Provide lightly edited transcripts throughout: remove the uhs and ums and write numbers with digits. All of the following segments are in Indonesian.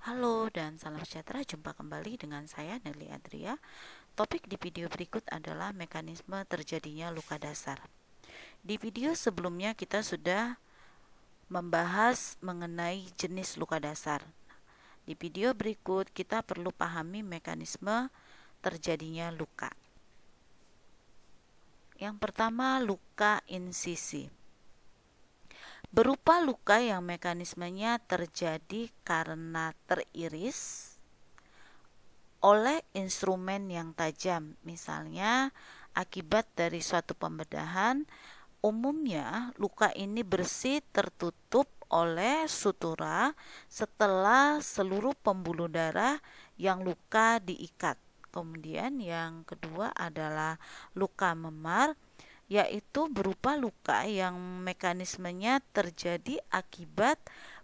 Halo dan salam sejahtera, jumpa kembali dengan saya Nelly Adria. Topik di video berikut adalah mekanisme terjadinya luka dasar. Di video sebelumnya kita sudah membahas mengenai jenis luka dasar. Di video berikut kita perlu pahami mekanisme terjadinya luka. Yang pertama, luka insisi. Berupa luka yang mekanismenya terjadi karena teriris oleh instrumen yang tajam, misalnya akibat dari suatu pembedahan. Umumnya luka ini bersih tertutup oleh sutura setelah seluruh pembuluh darah yang luka diikat. Kemudian yang kedua adalah luka memar, yaitu berupa luka yang mekanismenya terjadi akibat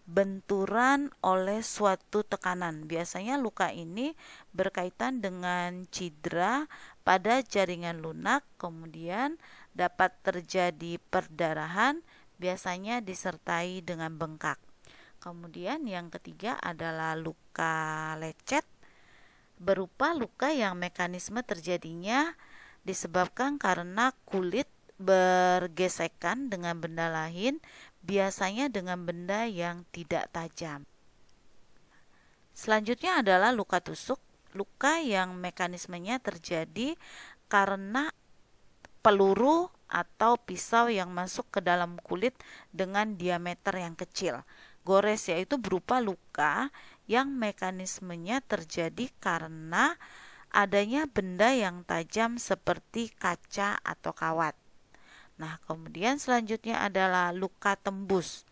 benturan oleh suatu tekanan. Biasanya luka ini berkaitan dengan cedera pada jaringan lunak, kemudian dapat terjadi perdarahan, biasanya disertai dengan bengkak. Kemudian yang ketiga adalah luka lecet, berupa luka yang mekanisme terjadinya disebabkan karena kulit bergesekan dengan benda lain, biasanya dengan benda yang tidak tajam. Selanjutnya adalah luka tusuk, luka yang mekanismenya terjadi karena peluru atau pisau yang masuk ke dalam kulit dengan diameter yang kecil. Gores yaitu berupa luka yang mekanismenya terjadi karena adanya benda yang tajam seperti kaca atau kawat. Nah, kemudian selanjutnya adalah luka tembus.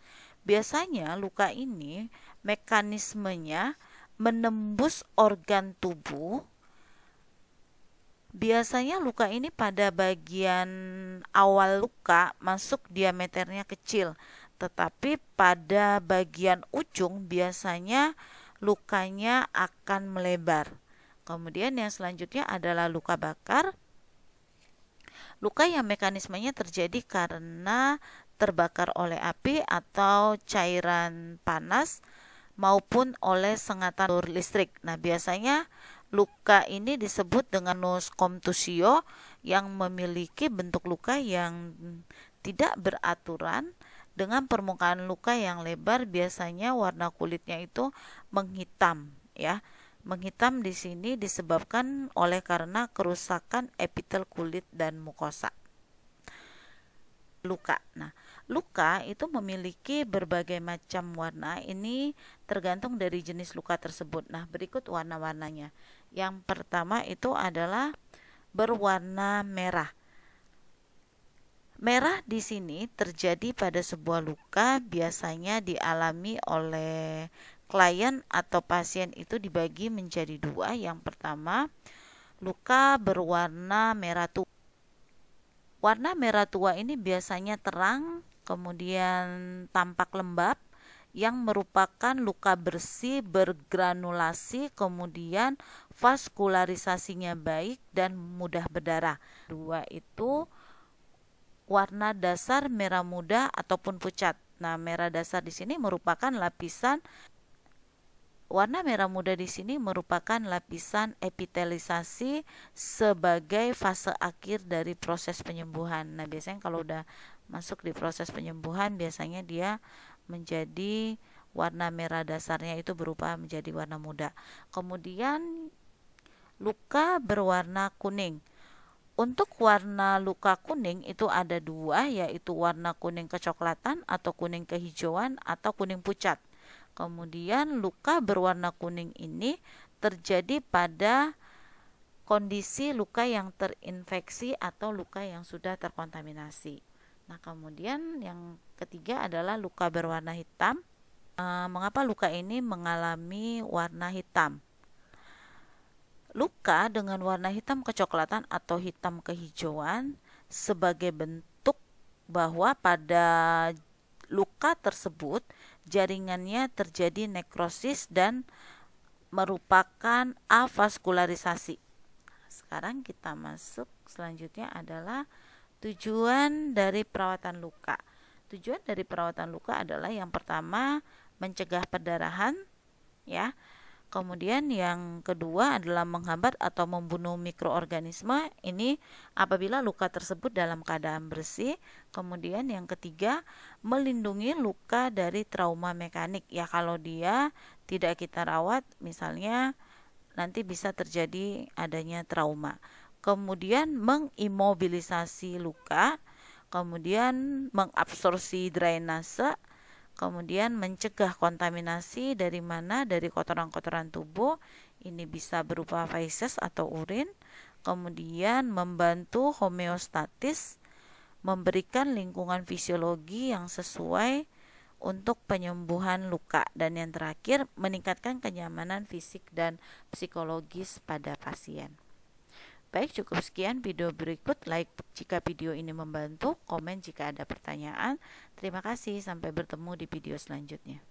Biasanya luka ini mekanismenya menembus organ tubuh. Biasanya luka ini pada bagian awal luka masuk diameternya kecil, tetapi pada bagian ujung biasanya lukanya akan melebar. Kemudian yang selanjutnya adalah luka bakar. Luka yang mekanismenya terjadi karena terbakar oleh api atau cairan panas maupun oleh sengatan listrik. Nah, biasanya luka ini disebut dengan nus contusio yang memiliki bentuk luka yang tidak beraturan dengan permukaan luka yang lebar, biasanya warna kulitnya itu menghitam, ya. Menghitam di sini disebabkan oleh karena kerusakan epitel kulit dan mukosa. Luka. Nah, luka itu memiliki berbagai macam warna. Ini tergantung dari jenis luka tersebut. Nah, berikut warna-warnanya. Yang pertama itu adalah berwarna merah. Merah di sini terjadi pada sebuah luka, biasanya dialami oleh klien atau pasien itu dibagi menjadi dua. Yang pertama, luka berwarna merah tua. Warna merah tua ini biasanya terang, kemudian tampak lembab, yang merupakan luka bersih bergranulasi, kemudian vaskularisasinya baik dan mudah berdarah. Dua itu warna dasar merah muda ataupun pucat. Nah, merah dasar di sini merupakan lapisan. Warna merah muda di sini merupakan lapisan epitelisasi sebagai fase akhir dari proses penyembuhan. Nah, biasanya kalau udah masuk di proses penyembuhan, biasanya dia menjadi warna merah dasarnya itu berubah menjadi warna muda. Kemudian luka berwarna kuning. Untuk warna luka kuning itu ada dua, yaitu warna kuning kecoklatan atau kuning kehijauan atau kuning pucat. Kemudian luka berwarna kuning ini terjadi pada kondisi luka yang terinfeksi atau luka yang sudah terkontaminasi. Nah, kemudian yang ketiga adalah luka berwarna hitam. Mengapa luka ini mengalami warna hitam? Luka dengan warna hitam kecoklatan atau hitam kehijauan sebagai bentuk bahwa pada luka tersebut jaringannya terjadi nekrosis dan merupakan avaskularisasi. Sekarang kita masuk, selanjutnya adalah tujuan dari perawatan luka. Tujuan dari perawatan luka adalah yang pertama mencegah perdarahan, ya. Kemudian yang kedua adalah menghambat atau membunuh mikroorganisme. Ini apabila luka tersebut dalam keadaan bersih. Kemudian yang ketiga, melindungi luka dari trauma mekanik. Ya, kalau dia tidak kita rawat, misalnya nanti bisa terjadi adanya trauma. Kemudian mengimobilisasi luka, kemudian mengabsorpsi drainase, kemudian mencegah kontaminasi dari mana? Dari kotoran-kotoran tubuh. Ini bisa berupa feses atau urin. Kemudian membantu homeostatis, memberikan lingkungan fisiologi yang sesuai untuk penyembuhan luka. Dan yang terakhir, meningkatkan kenyamanan fisik dan psikologis pada pasien. Baik, cukup sekian video berikut. Like jika video ini membantu, komen jika ada pertanyaan. Terima kasih, sampai bertemu di video selanjutnya.